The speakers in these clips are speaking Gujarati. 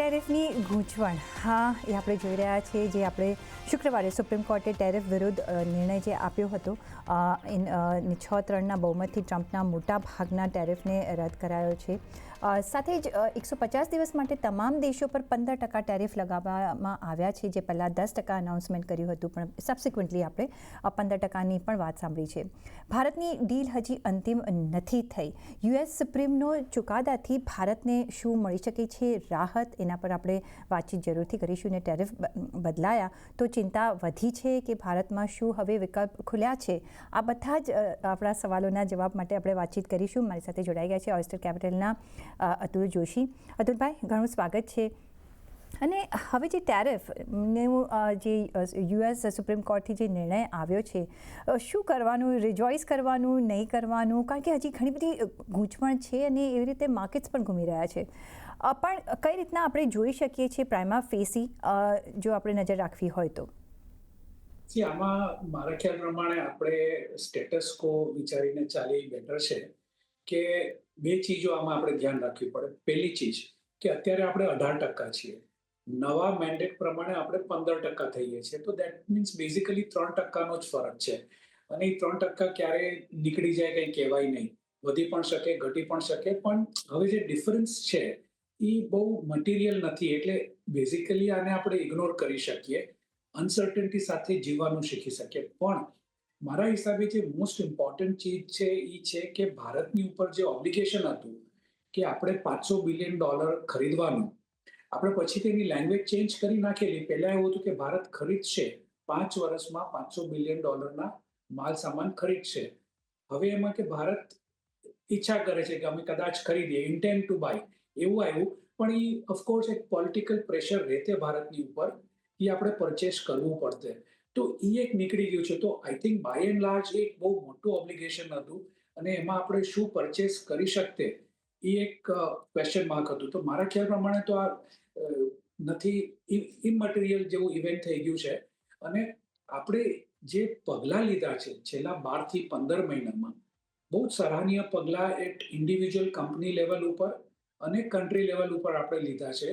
ટેરિફની ગૂંચવણ, હા, એ આપણે જોઈ રહ્યા છીએ. જે આપણે શુક્રવારે સુપ્રીમ કોર્ટે ટેરિફ વિરુદ્ધ નિર્ણય જે આપ્યો હતો, 6-3ના બહુમતથી ટ્રમ્પના મોટા ભાગના ટેરિફને રદ કરાયો છે. સાથે જ 150 દિવસ માટે તમામ દેશો પર 15% ટેરિફ લગાવવામાં આવ્યા છે, જે પહેલાં 10% અનાઉન્સમેન્ટ કર્યું હતું, પણ સબસિક્વન્ટલી આપણે 15%ની પણ વાત સાંભળી છે. ભારતની ડીલ હજી અંતિમ નથી થઈ. યુએસ સુપ્રીમનો ચુકાદાથી ભારતને શું મળી શકે છે રાહત, એના પર આપણે વાતચીત જરૂરથી કરીશું. ને ટેરિફ બદલાયા તો ચિંતા વધી છે કે ભારતમાં શું હવે વિકલ્પ ખુલ્યા છે? આ બધા જ આપણા સવાલોના જવાબ માટે આપણે વાતચીત કરીશું. મારી સાથે જોડાઈ ગયા છે ઓયસ્ટર કેપિટલના અતુલ જોશી. અતુલભાઈ, ઘણું સ્વાગત છે. અને હવે જે ટેરિફનું જે યુએસ સુપ્રીમ કોર્ટથી જે નિર્ણય આવ્યો છે, શું કરવાનું? રિજોઇસ કરવાનું, નહીં કરવાનું? કારણ કે હજી ઘણી બધી ગૂંચવણ છે અને એવી રીતે માર્કેટ્સ પણ ઘૂમી રહ્યા છે. પણ કઈ રીતના આપણે જોઈ શકીએ છીએ પ્રાઇમા ફેસી, જો આપણે નજર રાખવી હોય તો? આમાં મારા ખ્યાલ પ્રમાણે આપણે સ્ટેટસ કો વિચારીને ચાલી બેટર છે કે બે ચીજો આમાં આપણે ધ્યાન રાખવી પડે. પહેલી ચીજ કે અત્યારે આપણે 18% છીએ. નવા મેન્ડેટ પ્રમાણે આપણે 15% થઈએ છીએ. તો દેટ મીન્સ બેઝિકલી 3%નો જ ફરક છે. અને એ 3% ક્યારે નીકળી જાય કંઈ કહેવાય નહીં. વધી પણ શકે, ઘટી પણ શકે. પણ હવે જે ડિફરન્સ છે એ બહુ મટીરિયલ નથી. એટલે બેઝિકલી આને આપણે ઇગ્નોર કરી શકીએ. અનસર્ટનિટી સાથે જીવવાનું શીખી શકીએ. પણ મારા હિસાબે જે મોસ્ટ ઇમ્પોર્ટન્ટ ચીજ છે એ છે કે ભારતની ઉપર જે ઓબ્લિગેશન હતું કે આપણે $500 બિલિયન ખરીદવાનું, આપણે પછી તેની લેંગ્વેજ ચેન્જ કરી નાખેલી. પહેલા એવું હતું કે ભારત ખરીદશે 5 વર્ષમાં $500 બિલિયન માલ સામાન ખરીદશે. હવે એમાં કે ભારત ઈચ્છા કરે છે કે અમે કદાચ ખરીદીએ, ઇન્ટેન્ડ ટુ બાય એવું આવ્યું. પણ એ ઓફકોર્સ એક પોલિટિકલ પ્રેશર રહેતે ભારતની ઉપર, એ આપણે પરચેસ કરવું પડશે. તો એ એક નીકળી ગયું છે. તો I think by and large એક બહુ મોટું ઓબ્લિગેશન હતું અને એમાં આપણે શું પરચેસ કરી શકતે એ એક ક્વેશ્ચન માર્ક હતું. તો મારા ખ્યાલ પ્રમાણે તો આ નથી, ઇમમટીરિયલ જેવું ઇવેન્ટ થઈ ગયું છે. અને આપણે જે પગલાં લીધા છે છેલ્લા 12 થી 15 મહિનામાં, બહુ જ સરાહનીય પગલાં એટ ઇન્ડિવિજ્યુઅલ કંપની લેવલ ઉપર અને કન્ટ્રી લેવલ ઉપર આપણે લીધા છે.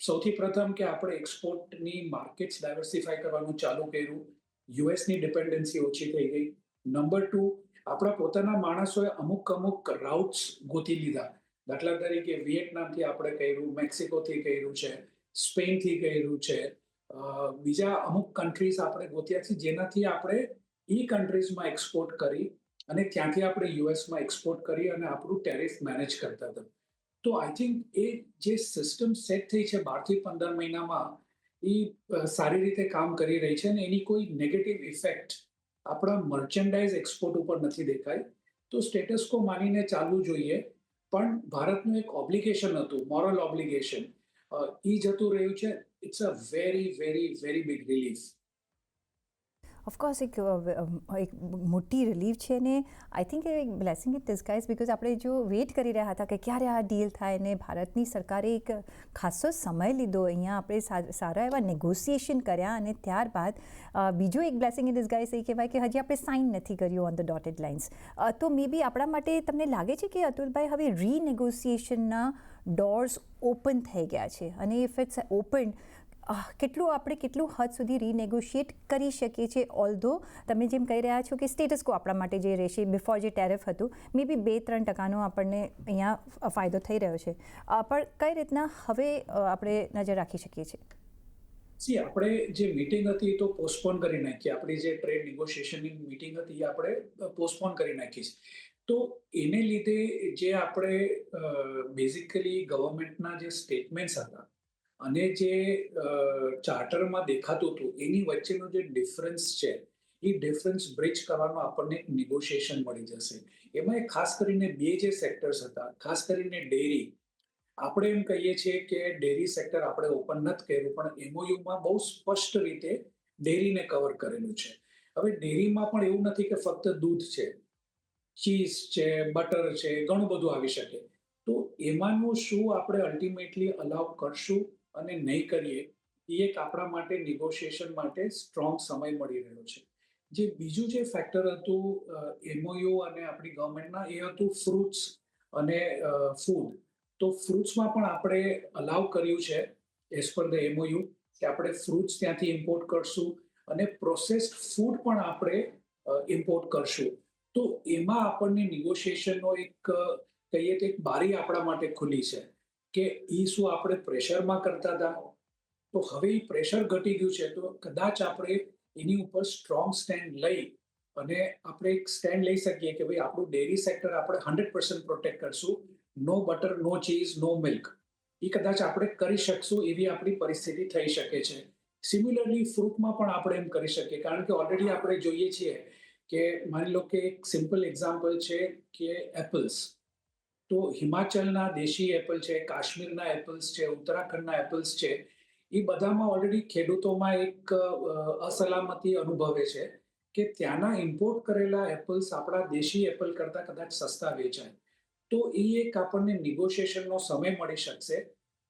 સૌથી પ્રથમ કે આપણે એક્સપોર્ટની માર્કેટ્સ ડાયવર્સિફાય કરવાનું ચાલુ કર્યું. યુએસની ડિપેન્ડન્સી ઓછી થઈ ગઈ. નંબર 2, આપણા પોતાના માણસોએ અમુક રાઉટ્સ ગોતી લીધા. દાખલા તરીકે વિયેટનામથી આપણે કર્યું, મેક્સિકોથી કર્યું છે, સ્પેનથી કર્યું છે, બીજા અમુક કન્ટ્રીઝ આપણે ગોત્યા છે, જેનાથી આપણે એ કન્ટ્રીઝમાં એક્સપોર્ટ કરી અને ત્યાંથી આપણે યુએસમાં એક્સપોર્ટ કરી અને આપણું ટેરિફ મેનેજ કરતા હતા. તો આઈ થિંક એ જે સિસ્ટમ સેટ થઈ છે 12 થી 15 મહિનામાં, એ સારી રીતે કામ કરી રહી છે અને એની કોઈ નેગેટિવ ઇફેક્ટ આપણા મર્ચેન્ડાઇઝ એક્સપોર્ટ ઉપર નથી દેખાઈ. તો સ્ટેટસ કો માનીને ચાલવું જોઈએ. પણ ભારતનું એક ઓબ્લિગેશન હતું, મોરલ ઓબ્લિગેશન, એ જતું રહ્યું છે. It's a very very very big relief. Of course એક મોટી રિલીફ છે ને આઈ થિંક એક બ્લેસિંગ ઇન ડિસ્ગાઇઝ, બિકોઝ આપણે જો વેઇટ કરી રહ્યા હતા કે ક્યારે આ ડીલ થાય, ને ભારતની સરકારે એક ખાસો સમય લીધો. અહીંયા આપણે સારા એવા નેગોસિએશન કર્યા અને ત્યારબાદ બીજો એક બ્લેસિંગ ઇન ડિસ્ગાઇઝ એ કહેવાય કે હજી આપણે સાઇન નથી કર્યું ઓન ધ ડોટેડ લાઇન્સ. તો મે બી આપણા માટે તમને લાગે છે કે અતુલભાઈ હવે રીનેગોસિએશનના ડોર્સ ઓપન થઈ ગયા છે? અને ઇફ ઇટ્સ ઓપન, કેટલું હદ સુધી રીનેગોશિએટ કરી શકીએ છીએ? ઓલ્ધો તમે જેમ કહી રહ્યા છો કે સ્ટેટસ કો આપણા માટે જે રહેશે, બિફોર જે ટેરિફ હતું, મે બી 2-3% આપણને અહીંયા ફાયદો થઈ રહ્યો છે. પણ કઈ રીતના હવે આપણે નજર રાખી શકીએ છીએ? આપણે જે મીટિંગ હતી તો પોસ્ટપોન કરી નાખી. આપણી જે ટ્રેડ નેગોશિએશનની મીટિંગ હતી એ આપણે પોસ્ટપોન કરી નાખી છે. તો એને લીધે જે આપણે બેઝિકલી ગવર્મેન્ટના જે સ્ટેટમેન્ટ્સ હતા અને જે ચાર્ટરમાં દેખાતું હતું, એની વચ્ચેનો જે ડિફરન્સ છે, એ ડિફરન્સ બ્રિજ કરવાનો આપણને એક નેગોશિએશન મળી જશે. એમાં ખાસ કરીને બે જે સેક્ટર્સ હતા, ખાસ કરીને ડેરી. આપણે એમ કહીએ છીએ કે ડેરી સેક્ટર આપણે ઓપન નથી કર્યું, પણ એમઓયુમાં બહુ સ્પષ્ટ રીતે ડેરીને કવર કરેલું છે. હવે ડેરીમાં પણ એવું નથી કે ફક્ત દૂધ છે, ચીઝ છે, બટર છે, ઘણું બધું આવી શકે. તો એમાંનું શું આપણે અલ્ટિમેટલી અલાઉ કરશું અને નહીં કરીએ, એ એક આપણા માટે નેગોશિએશન માટે સ્ટ્રોંગ સમય મળી રહ્યો છે. જે બીજું જે ફેક્ટર હતું એમઓયુ અને આપણી ગવર્મેન્ટના, એ હતું ફ્રૂટ્સ અને ફૂડ. તો ફ્રૂટ્સમાં પણ આપણે અલાઉ કર્યું છે એઝ પર ધ MOU કે આપણે ફ્રૂટ્સ ત્યાંથી ઇમ્પોર્ટ કરશું અને પ્રોસેસ્ડ ફૂડ પણ આપણે ઇમ્પોર્ટ કરશું. તો એમાં આપણને નિગોશિએશનનો કહીએ તો એક બારી આપણા માટે ખુલી છે કે એ શું આપણે પ્રેશરમાં કરતા હતા, તો હવે એ પ્રેશર ઘટી ગયું છે. તો કદાચ આપણે એની ઉપર સ્ટ્રોંગ સ્ટેન્ડ લઈ અને આપણે એક સ્ટેન્ડ લઈ શકીએ કે ભાઈ આપણું ડેરી સેક્ટર આપણે 100% પ્રોટેક્ટ કરશું. નો બટર, નો ચીઝ, નો મિલ્ક. એ કદાચ આપણે કરી શકશું એવી આપણી પરિસ્થિતિ થઈ શકે છે. સિમિલરલી ફ્રૂટમાં પણ આપણે એમ કરી શકીએ, કારણ કે ઓલરેડી આપણે જોઈએ છીએ કે માની લો કે એક સિમ્પલ એક્ઝામ્પલ છે કે એપલ્સ. તો હિમાચલના દેશી એપલ છે, કાશ્મીરના એપલ્સ છે, ઉત્તરાખંડના એપલ્સ છે, એ બધામાં ઓલરેડી ખેડૂતોમાં એક અસલામતી અનુભવે છે કે ત્યાંના ઇમ્પોર્ટ કરેલા એપલ્સ આપણા દેશી એપલ કરતાં કદાચ સસ્તા વેચાય. તો એ એક આપણને નિગોશિએશનનો સમય મળી શકશે.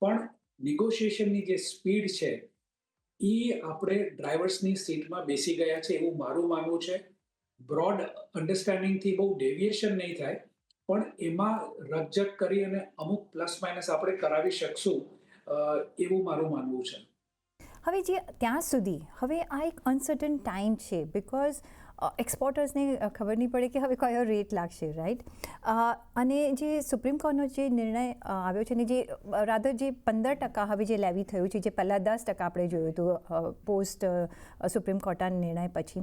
પણ નિગોશિએશનની જે સ્પીડ છે એ આપણે ડ્રાઈવર્સની સીટમાં બેસી ગયા છે એવું મારું માનવું છે. બ્રોડ અન્ડરસ્ટેન્ડિંગથી બહુ ડેવિએશન નહીં થાય, પણ એમાં રકઝક કરી અને અમુક પ્લસ માઇનસ આપણે કરાવી શકશું એવું મારું માનવું છે. હવે જે ત્યાં સુધી હવે આ એક અનસર્ટન ટાઈમ છે, બિકોઝ એક્સપોર્ટર્સને ખબર નહીં પડે કે હવે કયો રેટ લાગશે, રાઈટ? અને જે સુપ્રીમ કોર્ટનો જે નિર્ણય આવ્યો છે ને, જે રાધર જે 15% હવે જે લેવી થયું છે, જે પહેલાં 10% આપણે જોયું હતું પોસ્ટ સુપ્રીમ કોર્ટના નિર્ણય પછી,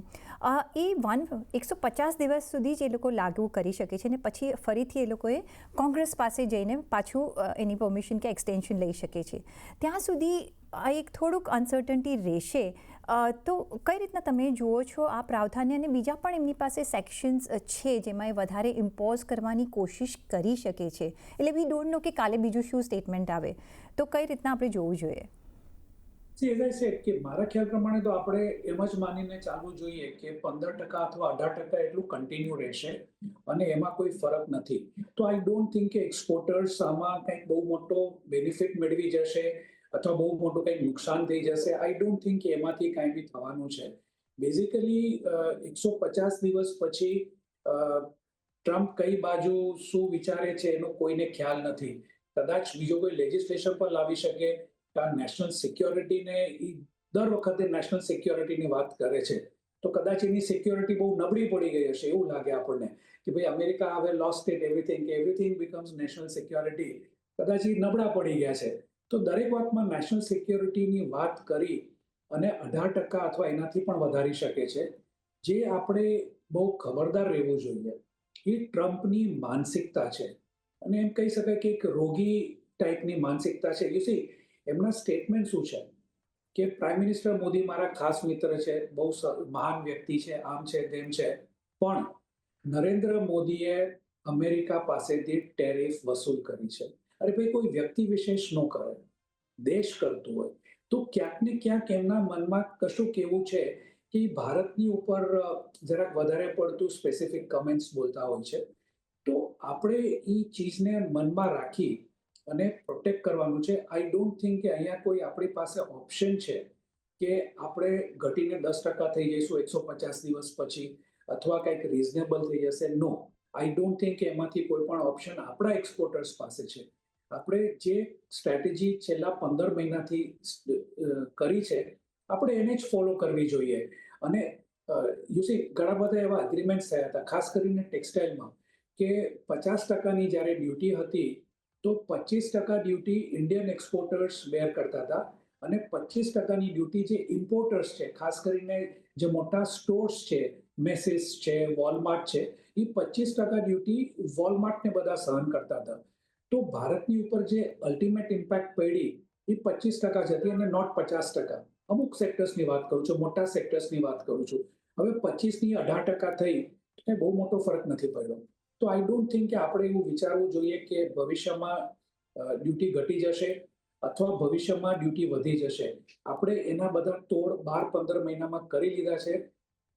એ 150 દિવસ સુધી જ એ લોકો લાગુ કરી શકે છે ને પછી ફરીથી એ લોકોએ કોંગ્રેસ પાસે જઈને પાછું એની પરમિશન કે એક્સટેન્શન લઈ શકે છે. ત્યાં સુધી આ એક થોડુંક અનસર્ટન્ટી રહેશે. તો કઈ રીતના તમે જુઓ છો આ પ્રાવધાન્ય, અને બીજા પણ એમની પાસે સેક્શન્સ છે જેમાં એ વધારે ઇમ્પોઝ કરવાની કોશિશ કરી શકે છે? એટલે વી ડોન્ટ નો કે કાલે બીજું શું સ્ટેટમેન્ટ આવે, તો કઈ રીતના આપણે જોવું જોઈએ? કે મારા ખ્યાલ પ્રમાણે તો આપણે એમ જ માનીને ચાલવું જોઈએ કે 15% અથવા 18% એટલું કન્ટિન્યુ રહેશે અને એમાં કોઈ ફરક નથી. તો આઈ ડોન્ટ થિંક કે એક્સપોર્ટર્સ આમાં કંઈક બહુ મોટો બેનિફિટ મેળવી જશે અથવા બહુ મોટું કંઈક નુકસાન થઈ જશે. આઈ ડોન્ટ થિંક કે એમાંથી કાંઈ બી થવાનું છે. બેઝિકલી 150 દિવસ પછી ટ્રમ્પ કઈ બાજુ શું વિચારે છે એનો કોઈને ખ્યાલ નથી. કદાચ બીજો કોઈ લેજિસ્લેશન પર લાવી શકે. નેશનલ સિક્યોરિટીને દર વખતે નેશનલ સિક્યોરિટીની વાત કરે છે, તો કદાચ એની સિક્યોરિટી બહુ નબળી પડી ગઈ હશે એવું લાગે આપણને કે ભાઈ અમેરિકા હવે લોસ્ટ ઇટ એવરીથિંગ, કે એવરીથિંગ બીકમ્સ નેશનલ સિક્યોરિટી. કદાચ એ નબળા પડી ગયા છે. તો દરેક વાતમાં નેશનલ સિક્યોરિટીની વાત કરી અને 18% અથવા એનાથી પણ વધારી શકે છે. જે આપણે બહુ ખબરદાર રહેવું જોઈએ એ ટ્રમ્પની માનસિકતા છે, અને એમ કહી શકાય કે એક રોગી ટાઈપની માનસિકતા છે. યુ સી, એમના સ્ટેટમેન્ટ શું છે કે પ્રાઇમ મિનિસ્ટર મોદી મારા ખાસ મિત્ર છે, બહુ મહાન વ્યક્તિ છે, આમ છે તેમ છે, પણ નરેન્દ્ર મોદીએ અમેરિકા પાસેથી ટેરિફ વસૂલ કરી છે. અરે ભાઈ, કોઈ વ્યક્તિ વિશેષ ન કરે, દેશ કરતું હોય તો ક્યાંક ને ક્યાંક એમના મનમાં કશું કેવું છે કે ભારતની ઉપર જરાક વધારે પડતું સ્પેસિફિક કમેન્ટ્સ બોલતા હોય છે. તો આપણે એ ચીજને મનમાં રાખી અને પ્રોટેક્ટ કરવાનું છે. આઈ ડોન્ટ થિંક કે અહીંયા કોઈ આપણી પાસે ઓપ્શન છે કે આપણે ઘટીને 10% થઈ જઈશું 150 દિવસ પછી અથવા કંઈક રિઝનેબલ થઈ જશે. નો, આઈ ડોન્ટ થિંક કે એમાંથી કોઈ પણ ઓપ્શન આપણા એક્સપોર્ટર્સ પાસે છે. આપણે જે સ્ટ્રેટેજી છેલ્લા 15 મહિનાથી કરી છે આપણે એને જ ફોલો કરવી જોઈએ. અને યુસી, ઘણા બધા એવા એગ્રીમેન્ટ્સ થયા હતા, ખાસ કરીને ટેક્સટાઇલમાં, કે 50%ની જ્યારે ડ્યુટી હતી તો 25% ડ્યુટી ઇન્ડિયન એક્સપોર્ટર્સ બેર કરતા હતા અને 25%ની ડ્યુટી જે ઇમ્પોર્ટર્સ છે, ખાસ કરીને જે મોટા સ્ટોર્સ છે, મેસિસ છે, વોલમાર્ટ છે, એ 25% ડ્યુટી વોલમાર્ટને બધા સહન કરતા હતા. તો ભારતની ઉપર જે અલ્ટિમેટ ઇમ્પેક્ટ પડી એ 25% જ હતી અને નોટ 50%. અમુક સેક્ટર્સની વાત કરું છું, મોટા સેક્ટર્સની વાત કરું છું. હવે 25ની 18% થઈ એટલે બહુ મોટો ફરક નથી પડ્યો. તો આઈ ડોન્ટ થિંક કે આપણે એવું વિચારવું જોઈએ કે ભવિષ્યમાં ડ્યુટી ઘટી જશે અથવા ભવિષ્યમાં ડ્યુટી વધી જશે. આપણે એના બધા તોડ 12-15 મહિનામાં કરી લીધા છે.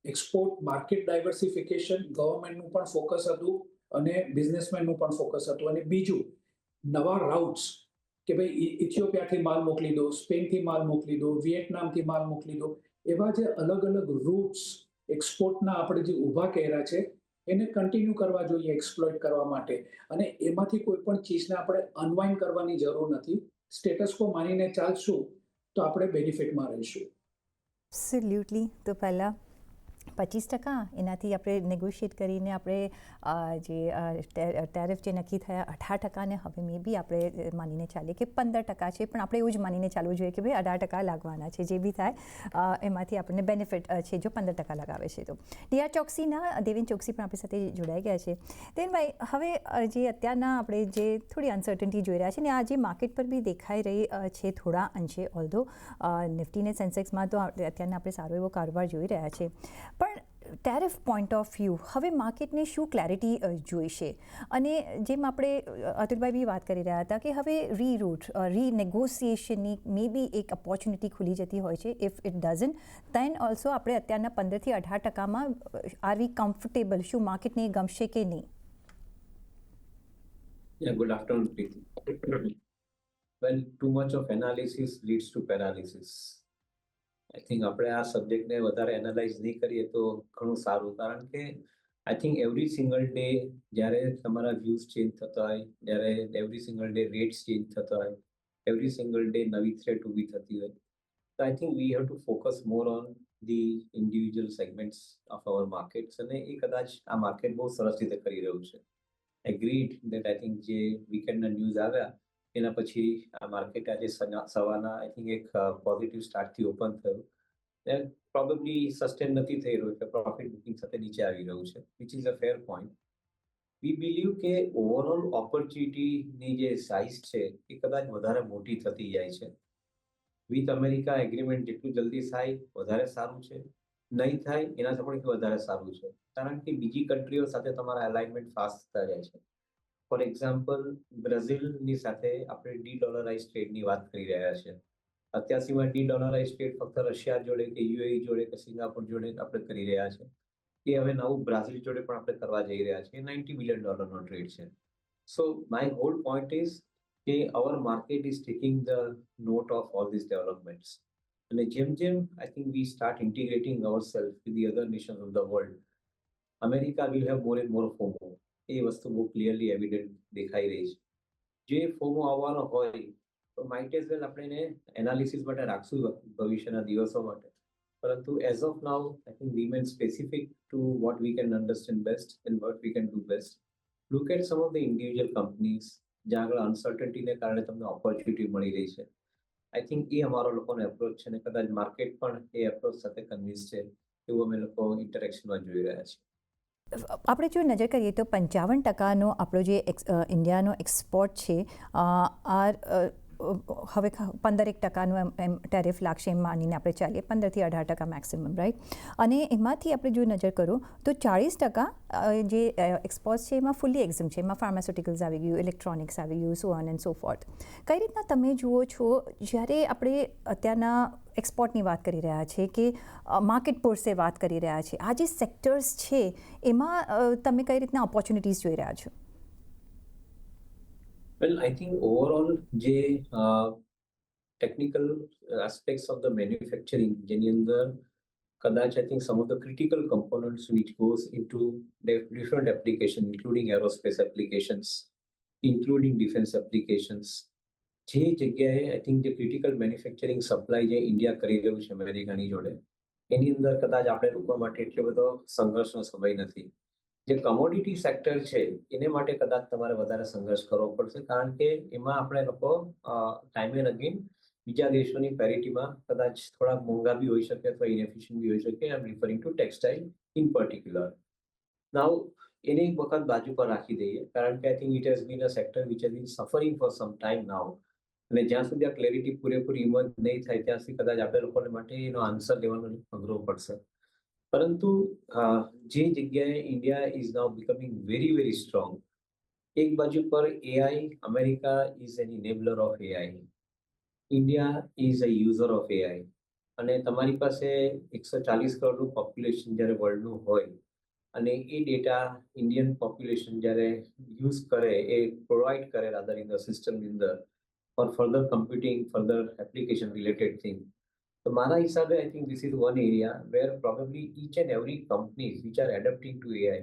એક્સપોર્ટ માર્કેટ ડાયવર્સિફિકેશન ગવર્મેન્ટનું પણ ફોકસ હતું અને બિઝનેસમેનનું પણ ફોકસ હતું. અને બીજું, નવા રાઉટ્સ, કે ભાઈ ઇથિયોપિયાથી માલ મોકલી દો, સ્પેનથી માલ મોકલી દો, વિયેટનામથી માલ મોકલી દો, એવા જે અલગ અલગ રૂટ્સ એક્સપોર્ટના આપણે જે ઊભા કર્યા છે એને કન્ટિન્યુ કરવા જોઈએ એક્સપ્લોઇટ કરવા માટે, અને એમાંથી કોઈ પણ ચીજને આપણે અનવાઇન્ડ કરવાની જરૂર નથી. સ્ટેટસ કો માનીને ચાલશું તો આપણે બેનિફિટમાં રહીશું. એબ્સોલ્યુટલી. તો પહેલાં 25% એનાથી આપણે નેગોશિએટ કરીને આપણે જે ટેરિફ જે નક્કી થયા 18%, હવે મે બી આપણે માનીને ચાલીએ કે 15% છે, પણ આપણે એવું જ માનીને ચાલવું જોઈએ કે ભાઈ 18% લાગવાના છે. જે બી થાય એમાંથી આપણને બેનિફિટ છે જો 15% લગાવે છે તો. ડીઆર ચોકસીના દેવેન ચોકસી પણ આપણી સાથે જોડાઈ ગયા છે. દેવેનભાઈ, હવે જે અત્યારના આપણે જે થોડી અનસર્ટનિટી જોઈ રહ્યા છે ને, આ જે માર્કેટ પર બી દેખાઈ રહી છે થોડા અંશે, ઓલ્ધો નિફ્ટી ને સેન્સેક્સમાં તો અત્યારના આપણે સારો એવો કારોબાર જોઈ રહ્યા છે, પણ ટેરિફ પોઈન્ટ ઓફ વ્યૂ હવે માર્કેટને શું ક્લેરિટી જોઈશે? અને જેમ આપણે અતુલભાઈ બી વાત કરી રહ્યા હતા કે હવે રીનેગોસિએશનની મે બી એક ઓપોર્ચ્યુનિટી ખુલી જતી હોય છે. If it doesn't then also આપણે અત્યારના 15% થી 18%માં આર વી કમ્ફર્ટેબલ? શું માર્કેટને ગમશે કે નહીં? Yeah, good afternoon, Preeti. Well, too much of analysis leads to paralysis. I think આપણે આ સબ્જેક્ટને વધારે એનાલાઇઝ નહીં કરીએ તો ઘણું સારું, કારણ કે I think every single day જ્યારે તમારા વ્યૂઝ ચેન્જ થતા હોય, જ્યારે every single day rates change થતા હોય, એવરી સિંગલ ડે નવી થ્રેટ ઊભી થતી હોય, તો I think we have to focus more on the individual segments of our markets, અને એ કદાચ આ માર્કેટ બહુ સરસ રીતે કરી રહ્યું છે. એગ્રીડ દેટ આઈ થિંક જે વીકેન્ડના ન્યૂઝ આવ્યા એના પછી આ માર્કેટ આજે સવારના આઈ થિંક એક પોઝિટિવ સ્ટાર્ટથી ઓપન થયું. પ્રોબેબલી સસ્ટેન નથી થઈ રહ્યું, એટલે પ્રોફિટ બુકિંગ સાથે નીચે આવી રહ્યું છે, which is a fair point. V believe કે ઓવરઓલ ઓપોર્ચ્યુનિટીની જે સાઇઝ છે એ કદાચ વધારે મોટી થતી જાય છે. વિથ અમેરિકા એગ્રીમેન્ટ જેટલું જલ્દી થાય વધારે સારું છે, નહીં થાય એનાથી પણ વધારે સારું છે, કારણ કે બીજી કન્ટ્રીઓ સાથે તમારા અલાઇનમેન્ટ ફાસ્ટ થતા જાય છે. ફોર એક્ઝામ્પલ, બ્રાઝિલની સાથે આપણે ડી-ડોલરાઇઝ ટ્રેડની વાત કરી રહ્યા છીએ. અત્યાર સુધીમાં ડી-ડોલરાઇઝ ટ્રેડ ફક્ત રશિયા જોડે કે યુએઈ જોડે કે સિંગાપોર જોડે આપણે કરી રહ્યા છે. એ હવે નવું બ્રાઝિલ જોડે પણ આપણે કરવા જઈ રહ્યા છીએ. $90 બિલિયન ટ્રેડ છે. So my whole point is કે our market is taking the note of all these developments, અને જેમ જેમ I think we start integrating our self with the other nations of the world, America will have more and more FOMO. એ વસ્તુ બહુ ક્લિયરલી એવિડન્ટ દેખાઈ રહી છે. જે ફોમો આવવાનો હોય તો માઇટ એઝ વેલ આપણે એને એનાલિસિસ માટે રાખશું ભવિષ્યના દિવસો માટે, પરંતુ as of now I think remain specific to what we can understand best and what we can do best. Look at some of the individual companies જ્યાં આગળ અનસર્ટનિટીને કારણે તમને ઓપોર્ચ્યુનિટી મળી રહી છે. આઈ થિંક એ અમારો લોકોનો એપ્રોચ છે, અને કદાચ માર્કેટ પણ એ એપ્રોચ સાથે કન્વિન્સ છે, એવું અમે લોકો ઇન્ટરેક્શનમાં જોઈ રહ્યા છીએ. આપણે જો નજર કરીએ તો 55%નો આપણો જે ઇન્ડિયાનો એક્સપોર્ટ છે, હવે 15% એમ ટેરિફ લાગશે એમ માનીને આપણે ચાલીએ, 15% થી 18% મેક્સિમમ, રાઈટ? અને એમાંથી આપણે જો નજર કરો તો 40% જે એક્સપોર્ટ છે એમાં ફુલ્લી એક્ઝમ છે, એમાં ફાર્માસ્યુટિકલ્સ આવી ગયું, ઇલેક્ટ્રોનિક્સ આવી ગયું, so on and so fourth. કઈ રીતના તમે જુઓ છો જ્યારે આપણે અત્યારના એક્સપોર્ટની વાત કરી રહ્યા છે કે માર્કેટ પોર્સે વાત કરી રહ્યા છે, આ જે સેક્ટર્સ છે એમાં તમે કઈ રીતના ઓપોર્ચ્યુનિટીઝ જોઈ રહ્યા છો? Well, I think overall જે technical aspects of the manufacturing જેની અંદર કદાચ I think some of the critical components which goes into different applications, including aerospace applications, including defense applications, જે જગ્યાએ I think જે critical manufacturing supply જે ઇન્ડિયા કરી રહ્યું છે અમેરિકાની જોડે, એની અંદર કદાચ આપણે રૂકવા માટે એટલો બધો સંઘર્ષનો સમય નથી. જે કમોડિટી સેક્ટર છે એને માટે કદાચ તમારે વધારે સંઘર્ષ કરવો પડશે, કારણ કે એમાં આપણે લોકો ટાઈમ એન્ડ અગેન બીજા દેશોની પેરિટીમાં કદાચ થોડા મોંઘા બી હોઈ શકે અથવા ઇનએફિશિયન્ટ બી હોઈ શકે. I am referring to textile in particular. Now એને એક વખત બાજુ પર રાખી દઈએ, કારણ કે I think it has been a sector which has been suffering for some time now, અને જ્યાં સુધી આ ક્લેરિટી પૂરેપૂરી ઇમર્જ નહીં થાય ત્યાં સુધી કદાચ આપણે લોકોને માટે એનો આન્સર લેવાનો અઘરો પડશે. પરંતુ જે જગ્યાએ India is now becoming very very strong, એક બાજુ પર AI, America is an enabler of AI, India is a user of AI, અને તમારી પાસે 140 કરોડનું પોપ્યુલેશન જ્યારે વર્લ્ડનું હોય, અને એ ડેટા ઇન્ડિયન પોપ્યુલેશન જ્યારે યુઝ કરે, એ પ્રોવાઈડ કરે રાધર ઇન ધ સિસ્ટમની અંદર four further computing, further application related thing. તો મારા હિસાબે I think this is one area where probably each and every companies which are adapting to AI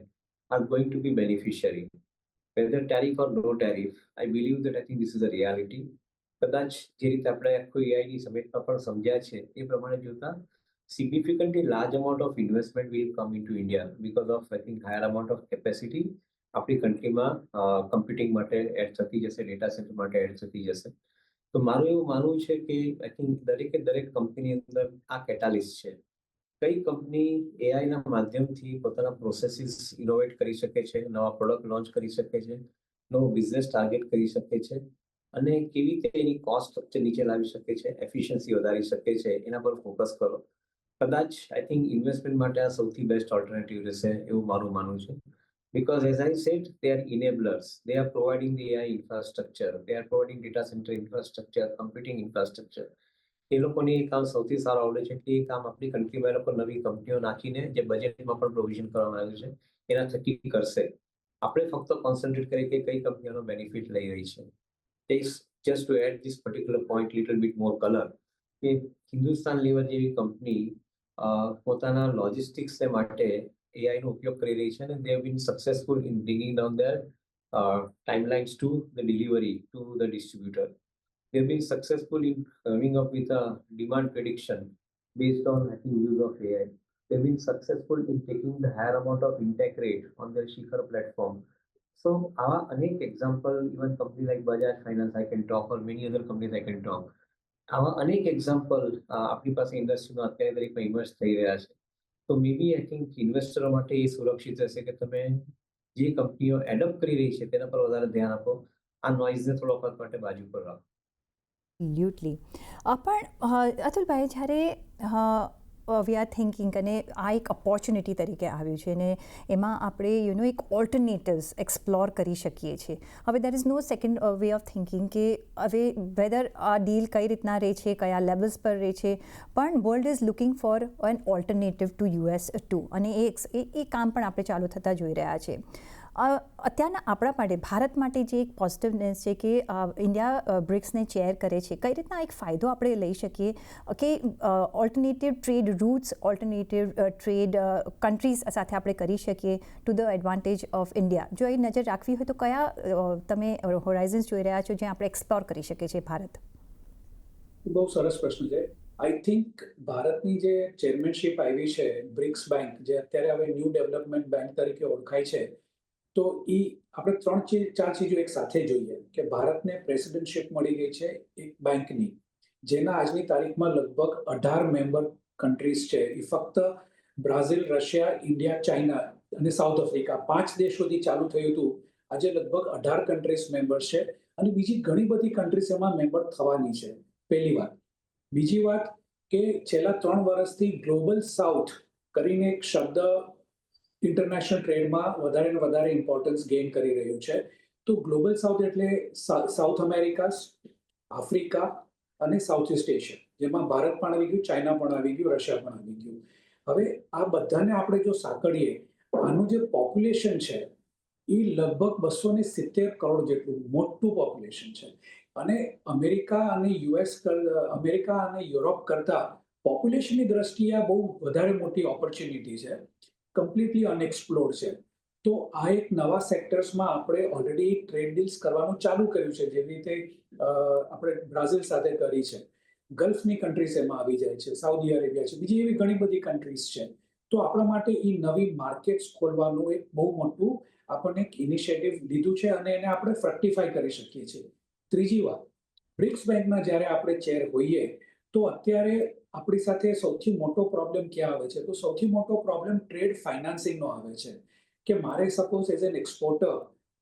are going to be beneficiary. Whether tariff or no tariff, I believe that I think this is a reality. કદાચ જે રીતે આપણે આખું એઆઈની સમેટમાં પણ સમજ્યા છે એ પ્રમાણે જોતા significantly large amount of investment will come into India because of I think higher amount of capacity આપણી કન્ટ્રીમાં કમ્પ્યુટિંગ માટે એડ થતી જશે, ડેટા સેન્ટર માટે એડ થતી જશે. તો મારું એવું માનવું છે કે આઈ થિંક દરેક કંપનીની અંદર આ કેટાલિસ્ટ છે. કઈ કંપની એઆઈના માધ્યમથી પોતાના પ્રોસેસીસ ઇનોવેટ કરી શકે છે, નવા પ્રોડક્ટ લોન્ચ કરી શકે છે, નવો બિઝનેસ ટાર્ગેટ કરી શકે છે અને કેવી રીતે એની કોસ્ટ સ્ટ્રક્ચર નીચે લાવી શકે છે, એફિશિયન્સી વધારી શકે છે, એના પર ફોકસ કરો. કદાચ આઈ થિંક ઇન્વેસ્ટમેન્ટ માટે આ સૌથી બેસ્ટ ઓલ્ટરનેટિવ રહેશે એવું મારું માનવું છે. Because as I said, they are enablers. They are providing the AI infrastructure. They are providing data center infrastructure, computing infrastructure. એ લોકોને એ કામ સૌથી સારું આવડે છે કે એ કામ આપણી કન્ટ્રીમાં એ લોકો નવી કંપનીઓ નાખીને જે બજેટમાં પણ પ્રોવિઝન કરવામાં આવ્યું છે એના થકી કરશે. આપણે ફક્ત કોન્સન્ટ્રેટ કરીએ કે કઈ કંપનીઓનો બેનિફિટ લઈ રહી છે. Tax just to add this particular point little bit more colour કે હિન્દુસ્તાન લીવર જેવી કંપની પોતાના લોજિસ્ટિક્સ માટે AI નો ઉપયોગ કરી રહી છે અને they have been successful in bringing down their timelines to the delivery to the distributor. They have been successful in coming up with a demand prediction based on I think use of AI. They have been successful in taking the higher amount of intake rate on their Shikhar platform. So our अनेक example, even company like Bajaj Finance I can talk or many other companies I can talk. આવા અનેક એક્ઝામ્પલ આપણી પાસે ઇન્ડસ્ટ્રીમાં અત્યારે દરેકમાં ઇમર્જ થઈ રહ્યા છે. તો મે બી આઈ થિંક ઇન્વેસ્ટરો માટે એ સુરક્ષિત રહેશે કે તમે જે કંપનીઓ એડપ્ટ કરી રહી છે તેના પર વધારે ધ્યાન આપો, આ નોઇઝને થોડો વખત માટે બાજુ પર રાખો. એબ્સોલ્યુટલી. પણ અતુલભાઈ, જ્યારે વી આર થિંકિંગ અને આ એક ઓપોર્ચ્યુનિટી તરીકે આવ્યું છે ને એમાં આપણે એક ઓલ્ટરનેટિવ્સ એક્સપ્લોર કરી શકીએ છીએ. હવે there is no second way of thinking કે હવે વેધર આ ડીલ કઈ રીતના રહે છે, કયા લેવલ્સ પર રહે છે, પણ world is looking for an alternative to US too અને એ કામ પણ આપણે ચાલુ થતાં જોઈ રહ્યા છે. અત્યારના આપણા માટે, ભારત માટે જે એક પોઝિટિવનેસ છે કે ઇન્ડિયા બ્રિક્સને ચેર કરે છે, કઈ રીતના એક ફાયદો આપણે લઈ શકીએ કે alternative trade routes, alternative trade countries સાથે આપણે કરી શકીએ to the advantage of India. જો એ નજર રાખવી હોય તો કયા તમે હોરાઇઝન્સ જોઈ રહ્યા છો જ્યાં આપણે એક્સપ્લોર કરી શકીએ છીએ ભારત? બહુ સરસ પ્રશ્ન છે. આઈ થિંક ભારતની જે ચેરમેનશિપ આવી છે બ્રિક્સ બેંક, જે અત્યારે હવે ન્યૂ ડેવલપમેન્ટ બેંક તરીકે ઓળખાય છે, તો એ આપણે 3-4 ચીજો એક સાથે જોઈએ કે ભારતને પ્રેસિડેન્ટશિપ મળી ગઈ છે એક બેંકની, જેના આજની તારીખમાં લગભગ 18 મેમ્બર કન્ટ્રીઝ છે. એ ફક્ત બ્રાઝિલ, રશિયા, ઇન્ડિયા, ચાઇના અને સાઉથ આફ્રિકા 5 દેશોથી ચાલુ થયું હતું. આજે લગભગ 18 કન્ટ્રીઝ મેમ્બર છે અને બીજી ઘણી બધી કન્ટ્રીઝ એમાં મેમ્બર થવાની છે. પહેલી વાત. બીજી વાત કે છેલ્લા 3 વર્ષથી ગ્લોબલ સાઉથ કરીને એક શબ્દ ઇન્ટરનેશનલ ટ્રેડમાં વધારે ને વધારે ઇમ્પોર્ટન્સ ગેઇન કરી રહ્યું છે. તો ગ્લોબલ સાઉથ એટલે સાઉથ અમેરિકા, આફ્રિકા અને સાઉથ ઇસ્ટ એશિયા, જેમાં ભારત પણ આવી ગયું, ચાઇના પણ આવી ગયું, રશિયા પણ આવી ગયું. હવે આ બધાને આપણે જો સાંકળીએ, આનું જે પોપ્યુલેશન છે એ લગભગ 270 કરોડ જેટલું મોટું પોપ્યુલેશન છે. અને અમેરિકા અને યુરોપ કરતા પોપ્યુલેશનની દ્રષ્ટિએ આ બહુ વધારે મોટી ઓપોર્ચ્યુનિટી છે, કમ્પ્લીટલી અનએક્સપ્લોર્ડ છે. તો આ એક નવા સેક્ટર્સમાં આપણે ઓલરેડી ટ્રેડ ડીલ્સ કરવાનું ચાલુ કર્યું છે, જેવી રીતે આપણે બ્રાઝિલ સાથે કરી છે. ગલ્ફની કન્ટ્રીઝ એમાં આવી જાય છે, સાઉદી અરેબિયા છે, બીજી એવી ઘણી બધી કન્ટ્રીઝ છે. તો આપણા માટે એ નવી માર્કેટ્સ ખોલવાનું એક બહુ મોટું આપણને એક ઇનિશિયેટિવ લીધું છે અને એને આપણે ફ્રક્ટિફાઈ કરી શકીએ છીએ. ત્રીજી વાત, બ્રિક્સ બેંકમાં જ્યારે આપણે ચેર હોઈએ તો અત્યારે આપણી સાથે સૌથી મોટો પ્રોબ્લેમ ક્યાં આવે છે? તો સૌથી મોટો પ્રોબ્લેમ ટ્રેડ ફાઇનાન્સિંગનો આવે છે કે મારે સપોઝ એઝ એન એક્સપોર્ટર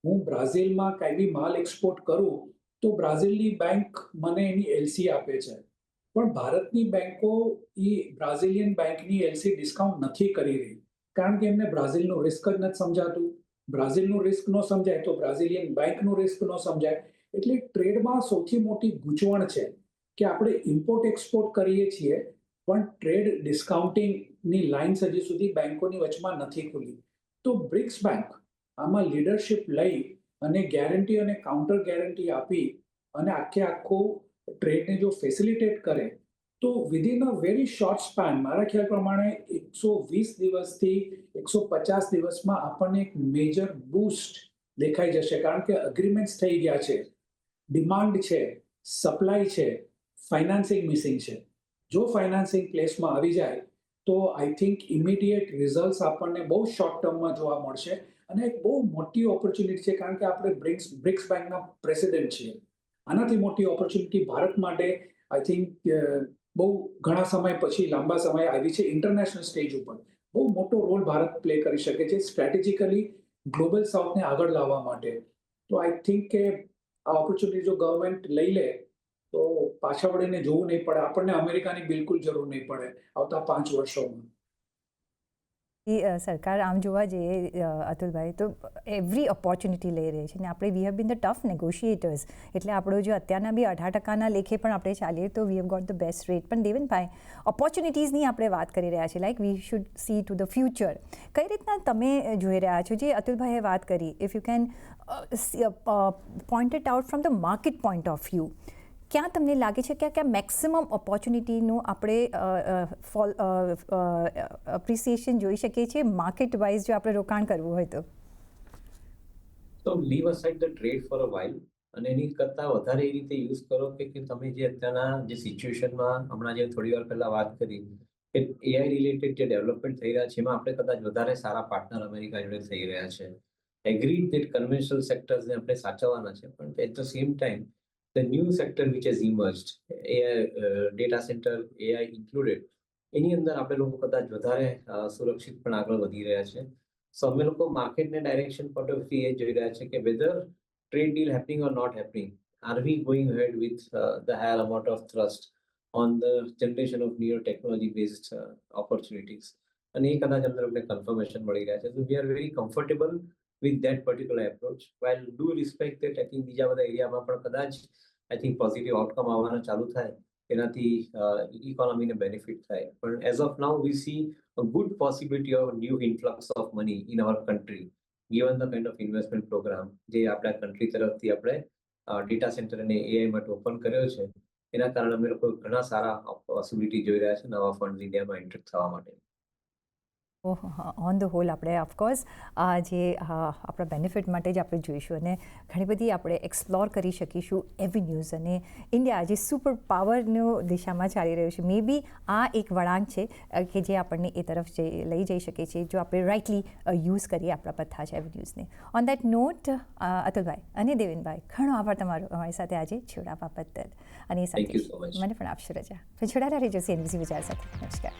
હું બ્રાઝિલમાં કંઈ બી માલ એક્સપોર્ટ કરું તો બ્રાઝિલની બેંક મને એની એલસી આપે છે, પણ ભારતની બેંકો એ બ્રાઝિલિયન બેંકની એલસી ડિસ્કાઉન્ટ નથી કરી રહી, કારણ કે એમને બ્રાઝિલનું રિસ્ક જ નથી સમજાતું. બ્રાઝિલનું રિસ્ક ન સમજાય તો બ્રાઝિલિયન બેંકનું રિસ્ક ન સમજાય. એટલે ટ્રેડમાં સૌથી મોટી ગૂંચવણ છે કે આપણે ઇમ્પોર્ટ એક્સપોર્ટ કરીએ છીએ પણ ટ્રેડ ડિસ્કાઉન્ટિંગની લાઇન્સ હજી સુધી બેંકોની વચમાં નથી ખુલી. તો બ્રિક્સ બેંક આમાં લીડરશિપ લઈ અને ગેરંટી અને કાઉન્ટર ગેરંટી આપી અને આખો ટ્રેડને જો ફેસિલિટેટ કરે તો within a very short span, મારા ખ્યાલ પ્રમાણે 120 દિવસથી 150 દિવસમાં આપણને એક મેજર બૂસ્ટ દેખાઈ જશે, કારણ કે અગ્રીમેન્ટ્સ થઈ ગયા છે, ડિમાન્ડ છે, સપ્લાય છે, ફાઇનાન્સિંગ મિસિંગ છે. જો ફાઇનાન્સિંગ પ્લેસમાં આવી જાય તો આઈ થિંક ઇમિડિયેટ રિઝલ્ટ્સ આપણને બહુ શોર્ટ ટર્મમાં જોવા મળશે, અને એક બહુ મોટી ઓપોર્ચ્યુનિટી છે, કારણ કે આપણે બ્રિક્સ બેંકના પ્રેસિડેન્ટ છીએ. આનાથી મોટી ઓપોર્ચ્યુનિટી ભારત માટે આઈ થિંક બહુ ઘણા સમય પછી, લાંબા સમય આવી છે. ઇન્ટરનેશનલ સ્ટેજ ઉપર બહુ મોટો રોલ ભારત પ્લે કરી શકે છે સ્ટ્રેટેજિકલી ગ્લોબલ સાઉથને આગળ લાવવા માટે. તો આઈ થિંક કે આ ઓપોર્ચ્યુનિટી જો ગવર્મેન્ટ લઈ લે તો પાછા વળીને જોવું નહીં પડે. આપણને અમેરિકાની બિલકુલ જરૂર નહીં પડે આવતા 5 વર્ષોમાં. સરકાર આમ જોવા જઈએ અતુલભાઈ તો એવરી ઓપોર્ચ્યુનિટી લઈ રહી છે, અને આપણે we have been the tough negotiators. એટલે આપણો જો અત્યારના બી 18% લેખે પણ આપણે ચાલીએ તો we have got the best rate. પણ દેવનભાઈ, ઓપોર્ચ્યુનિટીઝની આપણે વાત કરી રહ્યા છીએ, like we should see to the future. કઈ રીતના તમે જોઈ રહ્યા છો જે અતુલભાઈએ વાત કરી? If you can point it out from the market point of view, ક્યાં તમને લાગે છે કે ક્યાં મેક્સિમમ ઓપોર્ચ્યુનિટીનું આપણે અપ્રિસિએશન જોઈ શકીએ છીએ માર્કેટ વાઇઝ, જો આપણે રોકાણ કરવું હોય તો? તો leave aside the trade for a while, અને એની કરતાં વધારે એ રીતે યુઝ કરો કે તમે જે અત્યારના જે સિચ્યુએશનમાં હમણાં જે થોડી વાર પહેલા વાત કરી કે એઆઈ રિલેટેડ જે ડેવલપમેન્ટ થઈ રહ્યા છે, એમાં આપણે કદાચ વધારે સારા પાર્ટનર અમેરિકા જોડે થઈ રહ્યા છે. એગ્રીડ દેટ કન્વેન્શનલ સેક્ટર્સને આપણે સાચવવાના છે, પણ at the same time the new sector which has emerged, AI, data center, AI included, એની અંદર આપણે લોકો કદાચ વધારે સુરક્ષિત પણ આગળ વધી રહ્યા છે. સો અમે લોકો માર્કેટને ડાયરેક્શન પોઈન્ટ ઓફ વ્યૂ એ જોઈ રહ્યા છે કે whether trade deal happening or not happening, are we going head with the higher amount of thrust on the generation of new technology based opportunities. અને એ કદાચ અંદર અમને કન્ફર્મેશન મળી રહ્યા છે. So we are very comfortable with that particular approach, while do respect that I think બીજા બધા એરિયામાં પણ કદાચ આઈ થિંક પોઝિટિવ આઉટકમ આવવાના ચાલુ થાય, એનાથી ઇકોનોમીને બેનિફિટ થાય. પણ as of now we see a good possibility of new influx of money in our country, given the kind of investment program જે આપણા કન્ટ્રી તરફથી આપણે ડેટા સેન્ટર અને એઆઈ માટે ઓપન કર્યો છે. એના કારણે અમે લોકો ઘણા સારા પોસિબિલિટી જોઈ રહ્યા છે નવા ફંડ ઇન્ડિયામાં એન્ટર થવા માટે. ઓન ધ હોલ આપણે ઓફકોર્સ જે આપણા બેનિફિટ માટે જ આપણે જોઈશું, અને ઘણી બધી આપણે એક્સપ્લોર કરી શકીશું એવન્યુઝ. અને ઇન્ડિયા જે સુપર પાવરનું દિશામાં ચાલી રહ્યું છે, મે બી આ એક વળાંક છે કે જે આપણને એ તરફ લઈ જઈ શકે છે જો આપણે રાઇટલી યુઝ કરીએ આપણા બધા જ એવન્યુઝને. ઓન દેટ નોટ અતુલભાઈ અને દેવેનભાઈ, ઘણો આભાર તમારો અમારી સાથે આજે જોડાવા બદલ. અને એ સાથે મને પણ આપશો રજા. જોડાયેલા રહેજો CNBC વિચાર સાથે. નમસ્કાર.